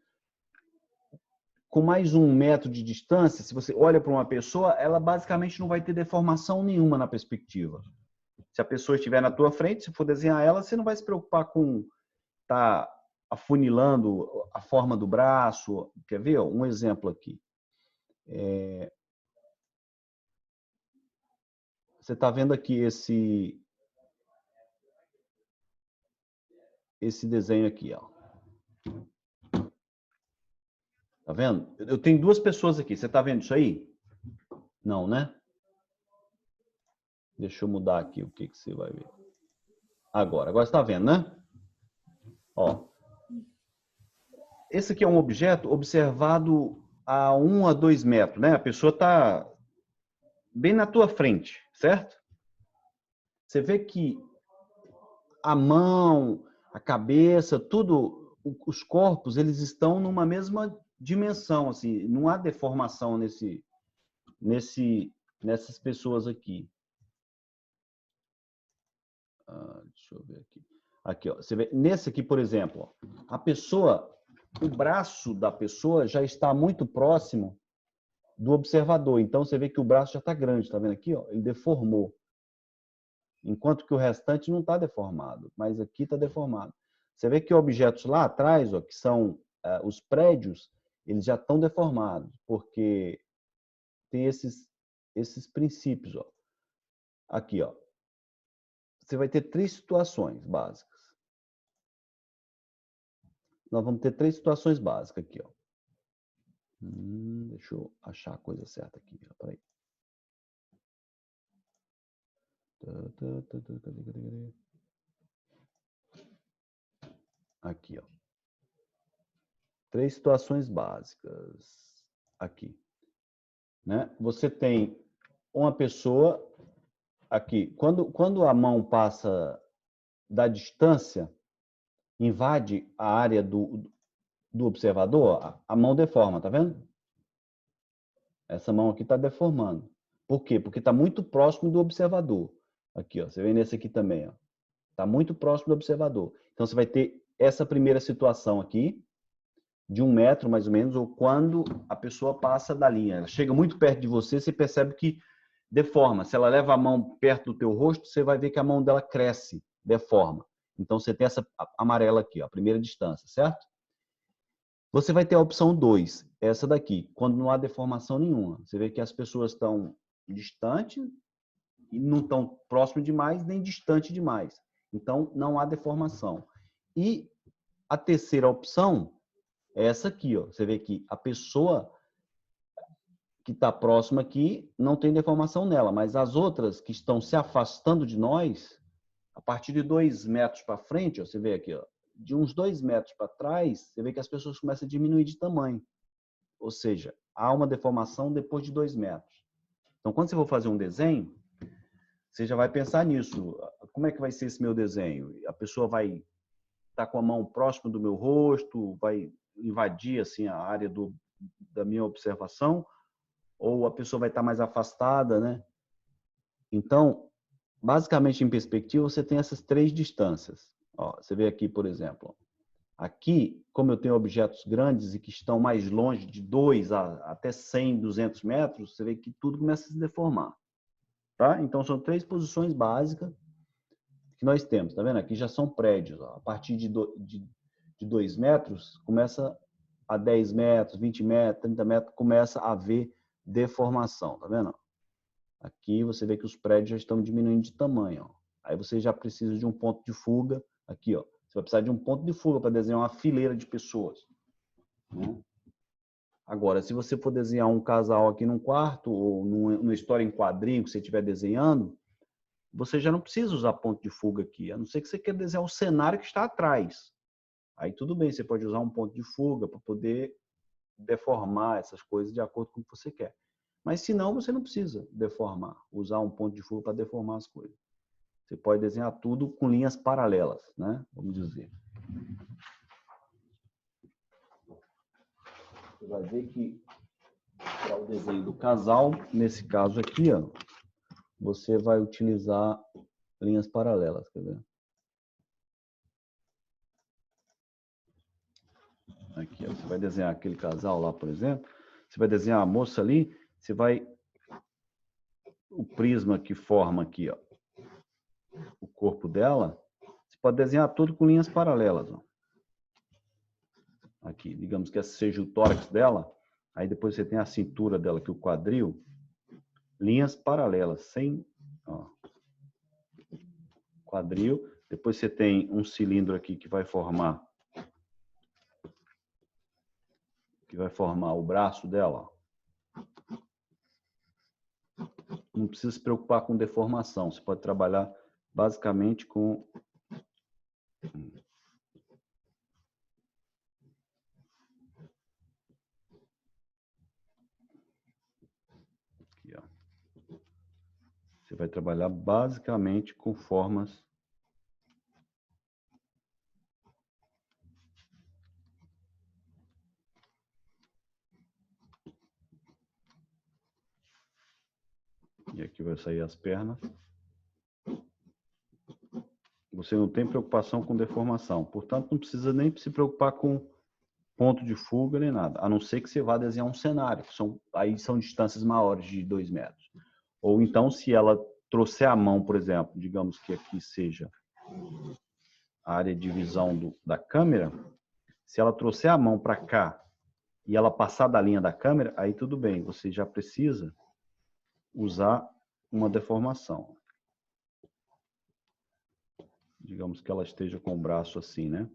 com mais 1 metro de distância, se você olha para uma pessoa, ela basicamente não vai ter deformação nenhuma na perspectiva. Se a pessoa estiver na tua frente, se for desenhar ela, você não vai se preocupar com estar afunilando a forma do braço. Quer ver? Um exemplo aqui. Você está vendo aqui esse desenho aqui, ó. Tá vendo? Eu tenho 2 pessoas aqui. Você está vendo isso aí? Não, né? Deixa eu mudar aqui o que você vai ver. Agora você está vendo, né? Ó, esse aqui é um objeto observado a 1 a 2 metros, né? A pessoa está bem na tua frente, certo? Você vê que a mão, a cabeça, tudo, os corpos, eles estão numa mesma dimensão, assim, não há deformação nessas pessoas aqui. Deixa eu ver aqui. Aqui, ó, você vê, nesse aqui, por exemplo, ó, a pessoa, o braço da pessoa já está muito próximo do observador. Então, você vê que o braço já está grande, tá vendo aqui? Ó, ele deformou. Enquanto que o restante não está deformado, mas aqui está deformado. Você vê que objetos lá atrás, ó, que são os prédios, eles já estão deformados, porque tem esses princípios. Ó. Aqui, ó. Você vai ter 3 situações básicas. Nós vamos ter 3 situações básicas aqui. Ó. Deixa eu achar a coisa certa aqui. Peraí. Aqui, ó. 3 situações básicas. Aqui. Né? Você tem uma pessoa aqui. Quando a mão passa da distância, invade a área do observador, a mão deforma, tá vendo? Essa mão aqui está deformando. Por quê? Porque está muito próximo do observador. Aqui, ó, você vê nesse aqui também. Está muito próximo do observador. Então, você vai ter essa primeira situação aqui, de 1 metro, mais ou menos, ou quando a pessoa passa da linha. Ela chega muito perto de você, você percebe que deforma. Se ela leva a mão perto do teu rosto, você vai ver que a mão dela cresce, deforma. Então, você tem essa amarela aqui, ó, a primeira distância, certo? Você vai ter a opção 2, essa daqui, quando não há deformação nenhuma. Você vê que as pessoas estão distantes e não estão próximo demais, nem distante demais. Então, não há deformação. E a terceira opção é essa aqui. Ó. Você vê que a pessoa que está próxima aqui não tem deformação nela, mas as outras que estão se afastando de nós, a partir de 2 metros para frente, ó, você vê aqui, ó, de uns 2 metros para trás, você vê que as pessoas começam a diminuir de tamanho. Ou seja, há uma deformação depois de 2 metros. Então, quando você for fazer um desenho, você já vai pensar nisso. Como é que vai ser esse meu desenho? A pessoa vai estar com a mão próxima do meu rosto, vai invadir assim, a área da minha observação, ou a pessoa vai estar mais afastada, né? Então, basicamente, em perspectiva, você tem essas 3 distâncias. Ó, você vê aqui, por exemplo, aqui, como eu tenho objetos grandes e que estão mais longe de 2 até 100, 200 metros, você vê que tudo começa a se deformar. Tá? Então, são 3 posições básicas que nós temos. Tá vendo? Aqui já são prédios. Ó. A partir de 2 metros, começa a 10 metros, 20 metros, 30 metros, começa a haver deformação. Tá vendo? Aqui você vê que os prédios já estão diminuindo de tamanho. Ó. Aí você já precisa de um ponto de fuga. Aqui, ó. Você vai precisar de um ponto de fuga para desenhar uma fileira de pessoas. Né? Agora, se você for desenhar um casal aqui num quarto, ou numa história em quadrinho que você estiver desenhando, você já não precisa usar ponto de fuga aqui, a não ser que você queira desenhar o cenário que está atrás. Aí tudo bem, você pode usar um ponto de fuga para poder deformar essas coisas de acordo com o que você quer. Mas se não, você não precisa deformar, usar um ponto de fuga para deformar as coisas. Você pode desenhar tudo com linhas paralelas, né? Vamos dizer. Você vai ver que para o desenho do casal, nesse caso aqui, ó, você vai utilizar linhas paralelas, quer ver? Aqui, ó, você vai desenhar aquele casal lá, por exemplo, você vai desenhar a moça ali, você vai o prisma que forma aqui, ó, o corpo dela, você pode desenhar tudo com linhas paralelas, ó. Aqui, digamos que esse seja o tórax dela, aí depois você tem a cintura dela, que é o quadril, linhas paralelas, sem, ó, quadril, depois você tem um cilindro aqui que vai formar o braço dela, ó. não precisa se preocupar com deformação. Você pode trabalhar basicamente com... Aqui, ó. Você vai trabalhar basicamente com formas... E aqui vai sair as pernas. Você não tem preocupação com deformação. Portanto, não precisa nem se preocupar com ponto de fuga nem nada. A não ser que você vá desenhar um cenário. Aí são distâncias maiores de 2 metros. Ou então, se ela trouxer a mão, por exemplo, digamos que aqui seja a área de visão da câmera, se ela trouxer a mão para cá e ela passar da linha da câmera, aí tudo bem. Você já precisa usar uma deformação. Digamos que ela esteja com o braço assim, né?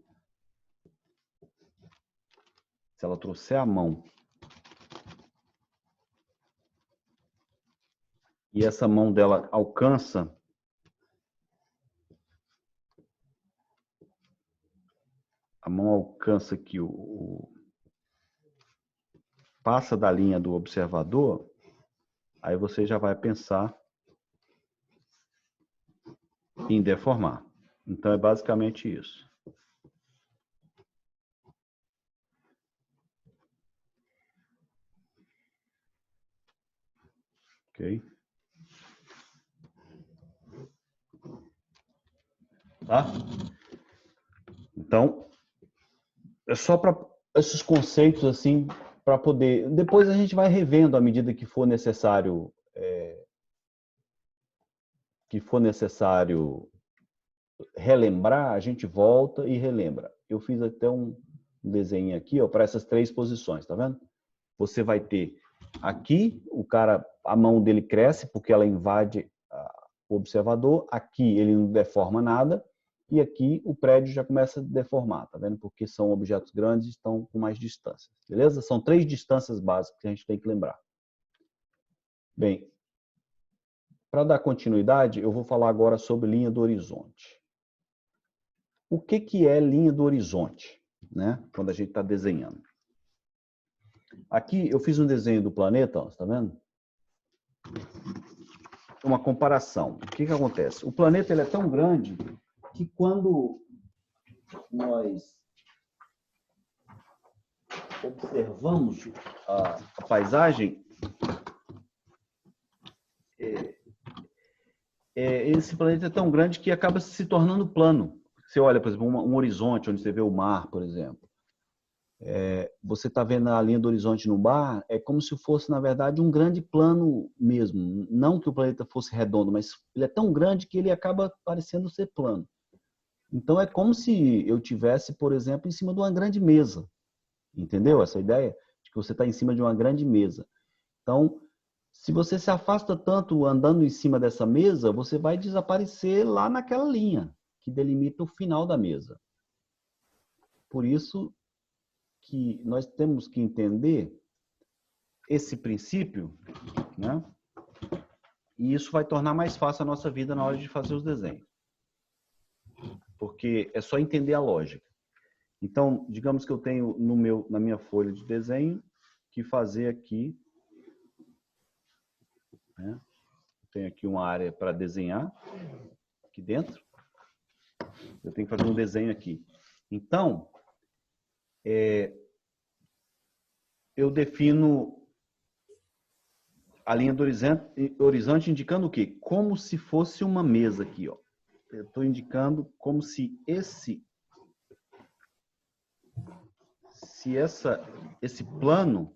Se ela trouxer a mão e essa mão dela alcança aqui passa da linha do observador, aí você já vai pensar em deformar. Então, é basicamente isso. Ok? Tá? Então, é só para esses conceitos, assim, para poder... Depois a gente vai revendo à medida que for necessário... relembrar, a gente volta e relembra. Eu fiz até um desenho aqui, ó, para essas 3 posições, tá vendo? Você vai ter aqui, a mão dele cresce porque ela invade o observador, aqui ele não deforma nada, e aqui o prédio já começa a deformar, tá vendo? Porque são objetos grandes e estão com mais distância, beleza? São 3 distâncias básicas que a gente tem que lembrar. Bem, para dar continuidade, eu vou falar agora sobre linha do horizonte. O que é linha do horizonte, né? Quando a gente está desenhando. Aqui eu fiz um desenho do planeta, ó, tá vendo? Uma comparação. O que acontece? O planeta ele é tão grande que quando nós observamos a paisagem, esse planeta é tão grande que acaba se tornando plano. Você olha, por exemplo, um horizonte onde você vê o mar, por exemplo. Você está vendo a linha do horizonte no mar, é como se fosse, na verdade, um grande plano mesmo. Não que o planeta fosse redondo, mas ele é tão grande que ele acaba parecendo ser plano. Então, é como se eu tivesse, por exemplo, em cima de uma grande mesa. Entendeu essa ideia? De que você está em cima de uma grande mesa. Então, se você se afasta tanto andando em cima dessa mesa, você vai desaparecer lá naquela linha que delimita o final da mesa. Por isso que nós temos que entender esse princípio, né? E isso vai tornar mais fácil a nossa vida na hora de fazer os desenhos. Porque é só entender a lógica. Então, digamos que eu tenho na minha folha de desenho que fazer aqui, né? Tenho aqui uma área para desenhar aqui dentro. Eu tenho que fazer um desenho aqui. Então, eu defino a linha do horizonte indicando o quê? Como se fosse uma mesa aqui, ó. Eu estou indicando como se esse plano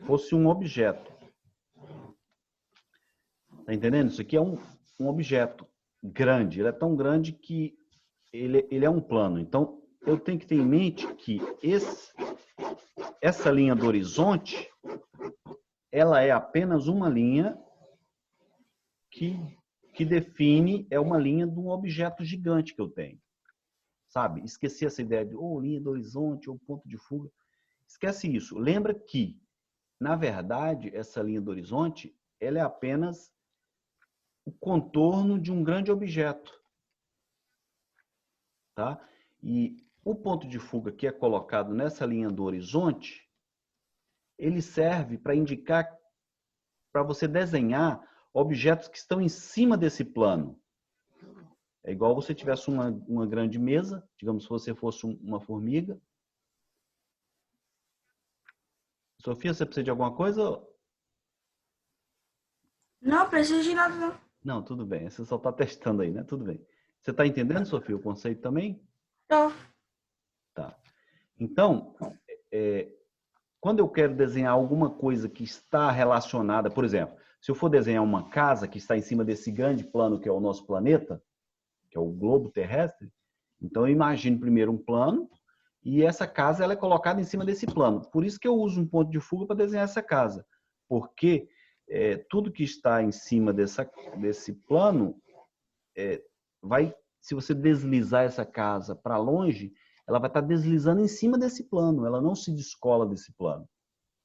fosse um objeto. Tá entendendo? Isso aqui é um objeto grande. Ele é tão grande que ele é um plano. Então, eu tenho que ter em mente que essa linha do horizonte, ela é apenas uma linha que define, é uma linha de um objeto gigante que eu tenho. Sabe? Esqueci essa ideia de linha do horizonte ou ponto de fuga. Esquece isso. Lembra que, na verdade, essa linha do horizonte, ela é apenas o contorno de um grande objeto, tá? E o ponto de fuga que é colocado nessa linha do horizonte, ele serve para indicar, para você desenhar objetos que estão em cima desse plano. É igual você tivesse uma grande mesa, digamos se você fosse uma formiga. Sofia, você precisa de alguma coisa? Não preciso de nada, não. Não, tudo bem. Você só está testando aí, né? Tudo bem. Você está entendendo, Sofia, o conceito também? Tô. Tá. Então, quando eu quero desenhar alguma coisa que está relacionada, por exemplo, se eu for desenhar uma casa que está em cima desse grande plano que é o nosso planeta, que é o globo terrestre, então eu imagino primeiro um plano e essa casa ela é colocada em cima desse plano. Por isso que eu uso um ponto de fuga para desenhar essa casa, porque tudo que está em cima desse plano vai, se você deslizar essa casa para longe, ela vai estar deslizando em cima desse plano, ela não se descola desse plano.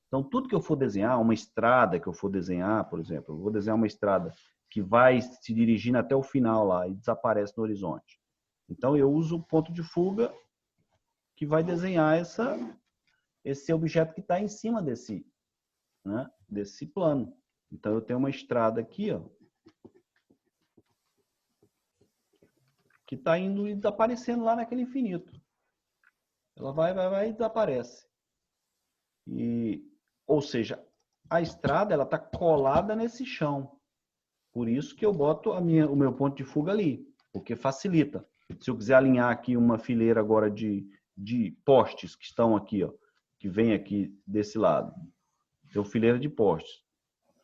Então, tudo que eu for desenhar, uma estrada que eu for desenhar, por exemplo, eu vou desenhar uma estrada que vai se dirigindo até o final lá e desaparece no horizonte. Então, eu uso o ponto de fuga que vai desenhar esse objeto que está em cima desse plano. Então, eu tenho uma estrada aqui, ó, que está indo e desaparecendo lá naquele infinito. Ela vai e desaparece. Ou seja, a estrada ela está colada nesse chão. Por isso que eu boto o meu ponto de fuga ali, porque facilita. Se eu quiser alinhar aqui uma fileira agora de postes que estão aqui, ó, que vem aqui desse lado, tem uma fileira de postes.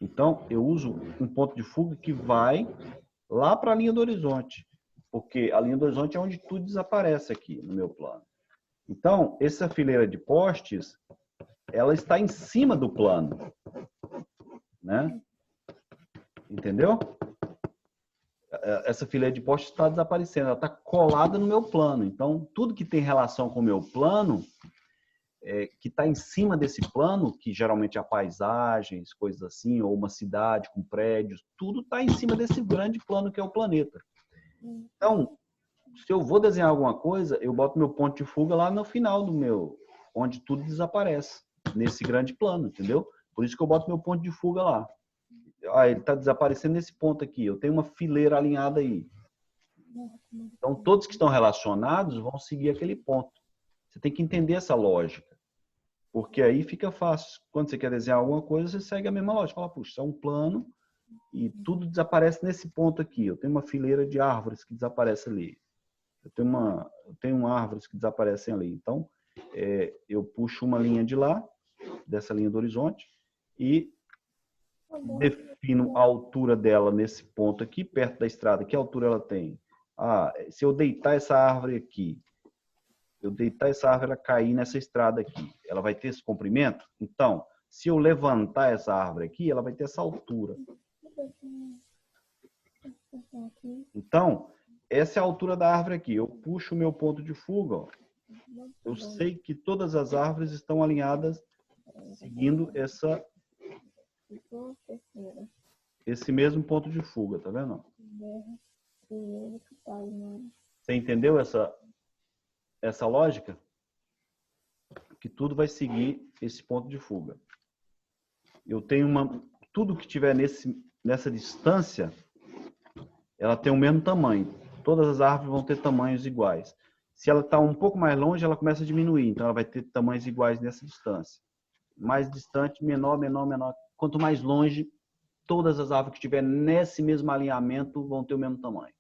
Então, eu uso um ponto de fuga que vai lá para a linha do horizonte, porque a linha do horizonte é onde tudo desaparece aqui no meu plano. Então, essa fileira de postes, ela está em cima do plano, né? Entendeu? Essa fileira de postes está desaparecendo, ela está colada no meu plano. Então, tudo que tem relação com o meu plano, que está em cima desse plano, que geralmente é paisagens, coisas assim, ou uma cidade com prédios, tudo está em cima desse grande plano que é o planeta. Então, se eu vou desenhar alguma coisa, eu boto meu ponto de fuga lá no final do meu, onde tudo desaparece, nesse grande plano, entendeu? Por isso que eu boto meu ponto de fuga lá. Ele está desaparecendo nesse ponto aqui. Eu tenho uma fileira alinhada aí. Então, todos que estão relacionados vão seguir aquele ponto. Você tem que entender essa lógica. Porque aí fica fácil. Quando você quer desenhar alguma coisa, você segue a mesma lógica. Fala, puxa, isso é um plano e tudo desaparece nesse ponto aqui. Eu tenho uma fileira de árvores que desaparece ali. Eu tenho árvores que desaparecem ali. Então, eu puxo uma linha de lá, dessa linha do horizonte, e defino a altura dela nesse ponto aqui, perto da estrada. Que altura ela tem? Se eu deitar essa árvore aqui, ela cair nessa estrada aqui, ela vai ter esse comprimento? Então, se eu levantar essa árvore aqui, ela vai ter essa altura. Então, essa é a altura da árvore aqui. Eu puxo o meu ponto de fuga, ó. Eu sei que todas as árvores estão alinhadas seguindo esse mesmo ponto de fuga, tá vendo? Você entendeu essa lógica? Que tudo vai seguir esse ponto de fuga. Eu tenho tudo que tiver nessa distância, ela tem o mesmo tamanho. Todas as árvores vão ter tamanhos iguais. Se ela está um pouco mais longe, ela começa a diminuir. Então, ela vai ter tamanhos iguais nessa distância. Mais distante, menor, menor, menor. Quanto mais longe, todas as árvores que estiver nesse mesmo alinhamento vão ter o mesmo tamanho.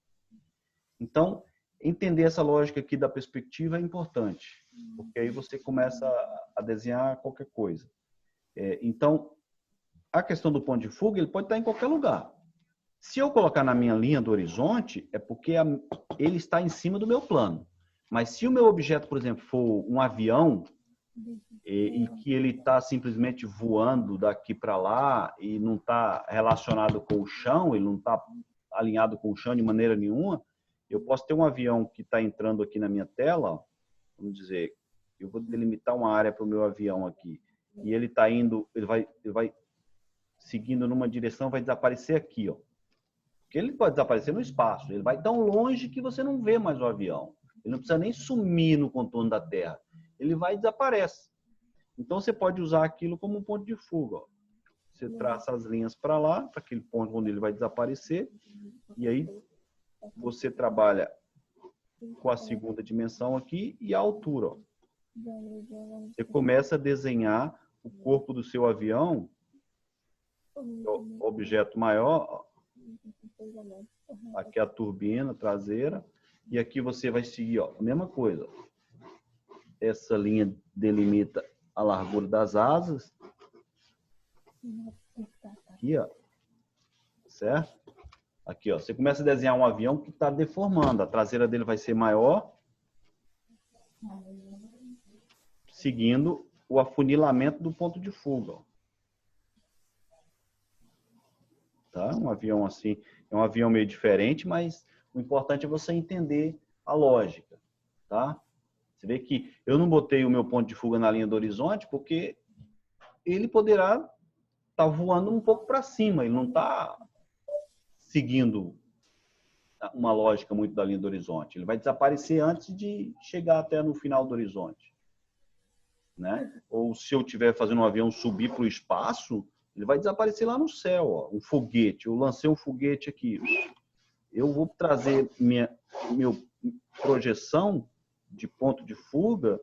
Então, entender essa lógica aqui da perspectiva é importante, porque aí você começa a desenhar qualquer coisa. Então, a questão do ponto de fuga, ele pode estar em qualquer lugar. Se eu colocar na minha linha do horizonte, é porque ele está em cima do meu plano. Mas se o meu objeto, por exemplo, for um avião, e que ele está simplesmente voando daqui para lá e não está relacionado com o chão, ele não está alinhado com o chão de maneira nenhuma, eu posso ter um avião que está entrando aqui na minha tela, vamos dizer, eu vou delimitar uma área para o meu avião aqui, e ele está indo, ele vai seguindo numa direção, vai desaparecer aqui, ó. Porque ele pode desaparecer no espaço. Ele vai tão longe que você não vê mais o avião. Ele não precisa nem sumir no contorno da Terra. Ele vai e desaparece. Então, você pode usar aquilo como um ponto de fuga. Ó. Você traça as linhas para lá, para aquele ponto onde ele vai desaparecer. E aí, você trabalha com a segunda dimensão aqui e a altura. Ó. Você começa a desenhar o corpo do seu avião, o objeto maior. Ó. Aqui é a turbina traseira. E aqui você vai seguir, ó, a mesma coisa. Essa linha delimita a largura das asas. Aqui, ó. Certo? Aqui, ó. Você começa a desenhar um avião que está deformando. A traseira dele vai ser maior. Seguindo o afunilamento do ponto de fuga. Ó. Tá? Um avião assim. É um avião meio diferente, mas o importante é você entender a lógica. Tá? Você vê que eu não botei o meu ponto de fuga na linha do horizonte porque ele poderá estar voando um pouco para cima. Ele não está seguindo uma lógica muito da linha do horizonte. Ele vai desaparecer antes de chegar até no final do horizonte. Né? Ou se eu estiver fazendo um avião subir para o espaço, ele vai desaparecer lá no céu. Ó. Um foguete. Eu lancei um foguete aqui. Eu vou trazer minha projeção de ponto de fuga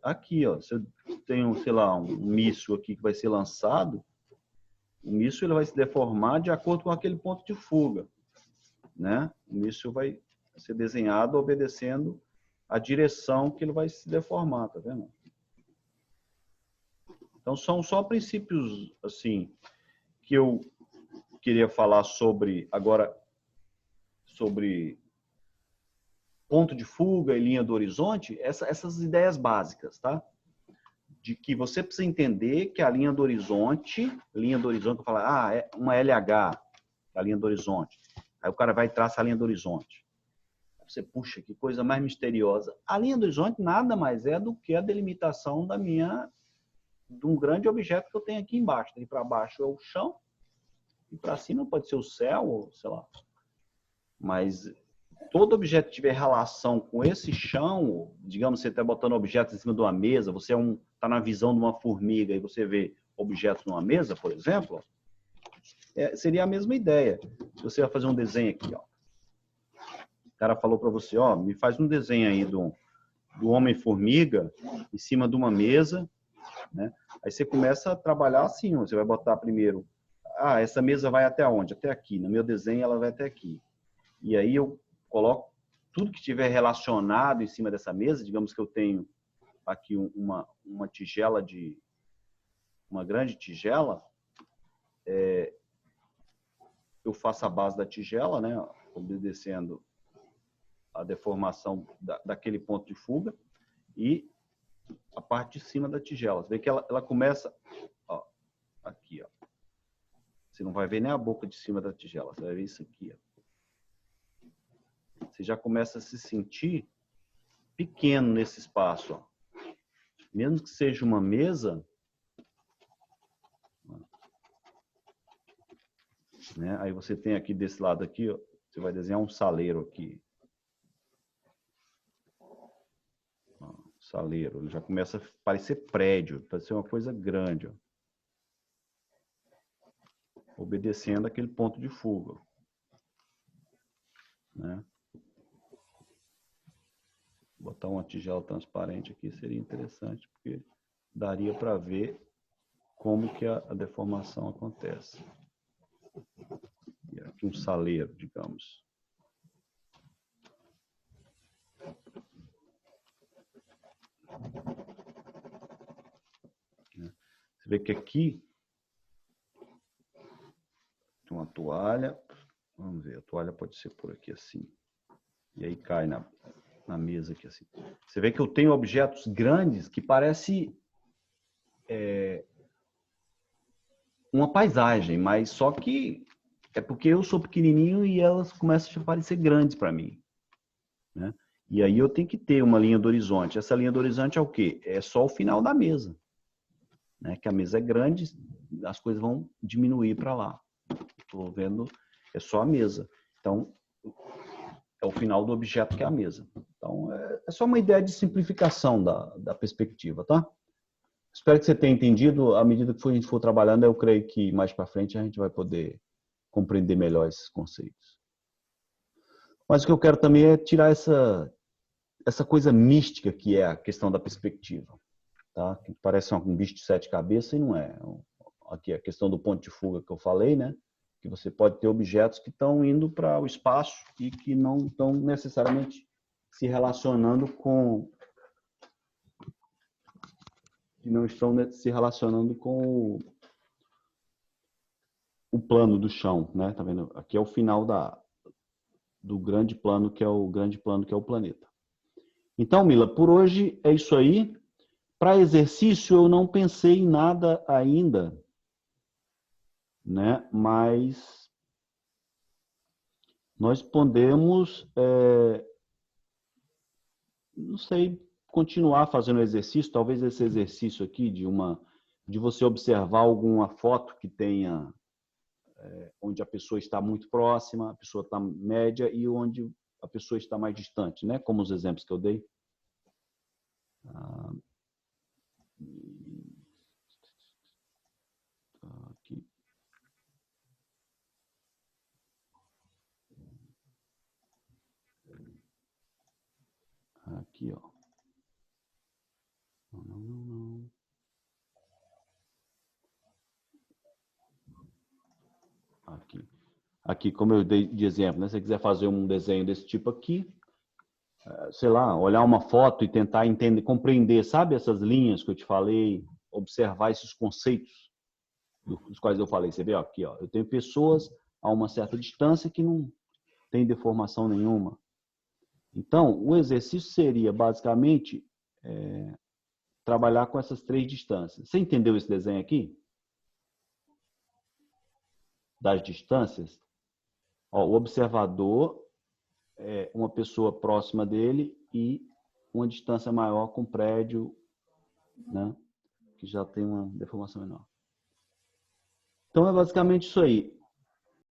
aqui, ó. Se eu tenho, sei lá, um míssil aqui que vai ser lançado, o míssil ele vai se deformar de acordo com aquele ponto de fuga, né? O míssil vai ser desenhado obedecendo a direção que ele vai se deformar, tá vendo? Então são só princípios assim que eu queria falar sobre agora sobre ponto de fuga e linha do horizonte, essas ideias básicas, tá? De que você precisa entender que a linha do horizonte, eu falo, é uma LH, a linha do horizonte. Aí o cara vai e traça a linha do horizonte. Você, puxa, que coisa mais misteriosa. A linha do horizonte nada mais é do que a delimitação de um grande objeto que eu tenho aqui embaixo. Daí para baixo é o chão, e para cima pode ser o céu, ou sei lá. Mas todo objeto que tiver relação com esse chão, digamos, você está botando objetos em cima de uma mesa, você está na visão de uma formiga e você vê objetos numa mesa, por exemplo, seria a mesma ideia. Se você vai fazer um desenho aqui, ó. O cara falou para você, ó, me faz um desenho aí do Homem-Formiga em cima de uma mesa, né? Aí você começa a trabalhar assim, ó. Você vai botar primeiro, essa mesa vai até onde? Até aqui. No meu desenho ela vai até aqui. E aí eu coloco tudo que estiver relacionado em cima dessa mesa. Digamos que eu tenho aqui uma tigela uma grande tigela. Eu faço a base da tigela, né? Obedecendo a deformação daquele ponto de fuga e a parte de cima da tigela. Você vê que ela começa, ó, aqui, ó. Você não vai ver nem a boca de cima da tigela. Você vai ver isso aqui, ó. Você já começa a se sentir pequeno nesse espaço. Ó. Mesmo que seja uma mesa, né? Aí você tem aqui desse lado aqui, ó, você vai desenhar um saleiro aqui. Ó, saleiro, ele já começa a parecer prédio, parecer uma coisa grande. Ó. Obedecendo aquele ponto de fuga. Né? Botar uma tigela transparente aqui seria interessante, porque daria para ver como que a deformação acontece. E aqui um saleiro, digamos. Você vê que aqui tem uma toalha. Vamos ver, a toalha pode ser por aqui assim. E aí cai na mesa aqui assim. Você vê que eu tenho objetos grandes que parece uma paisagem, mas só que é porque eu sou pequenininho e elas começam a parecer grandes para mim. Né? E aí eu tenho que ter uma linha do horizonte. Essa linha do horizonte é o quê? É só o final da mesa. Né? Que a mesa é grande, as coisas vão diminuir para lá. Estou vendo É só a mesa. Então, é o final do objeto que é a mesa. Então, é só uma ideia de simplificação da perspectiva, tá? Espero que você tenha entendido. À medida que a gente for trabalhando, eu creio que mais para frente a gente vai poder compreender melhor esses conceitos. Mas o que eu quero também é tirar essa coisa mística que é a questão da perspectiva. Tá? Que parece um bicho de 7 cabeças e não é. Aqui a questão do ponto de fuga que eu falei, né? Que você pode ter objetos que estão indo para o espaço e que não estão necessariamente se relacionando com o plano do chão, né? Tá vendo? Aqui é o final do grande plano que é o planeta. Então, Mila, por hoje é isso aí. Para exercício eu não pensei em nada ainda, né? Mas nós podemos, não sei, continuar fazendo exercício. Talvez esse exercício aqui de você observar alguma foto que tenha onde a pessoa está muito próxima, a pessoa está média e onde a pessoa está mais distante, né? Como os exemplos que eu dei. Aqui. Aqui, ó. Não. Aqui, como eu dei de exemplo, né? Se você quiser fazer um desenho desse tipo aqui, sei lá, olhar uma foto e tentar entender, compreender, sabe essas linhas que eu te falei, observar esses conceitos dos quais eu falei. Você vê ó, aqui, ó, eu tenho pessoas a uma certa distância que não tem deformação nenhuma. Então, o exercício seria basicamente trabalhar com essas 3 distâncias. Você entendeu esse desenho aqui? Das distâncias? Ó, o observador é uma pessoa próxima dele e uma distância maior com o prédio, né, que já tem uma deformação menor. Então, é basicamente isso aí.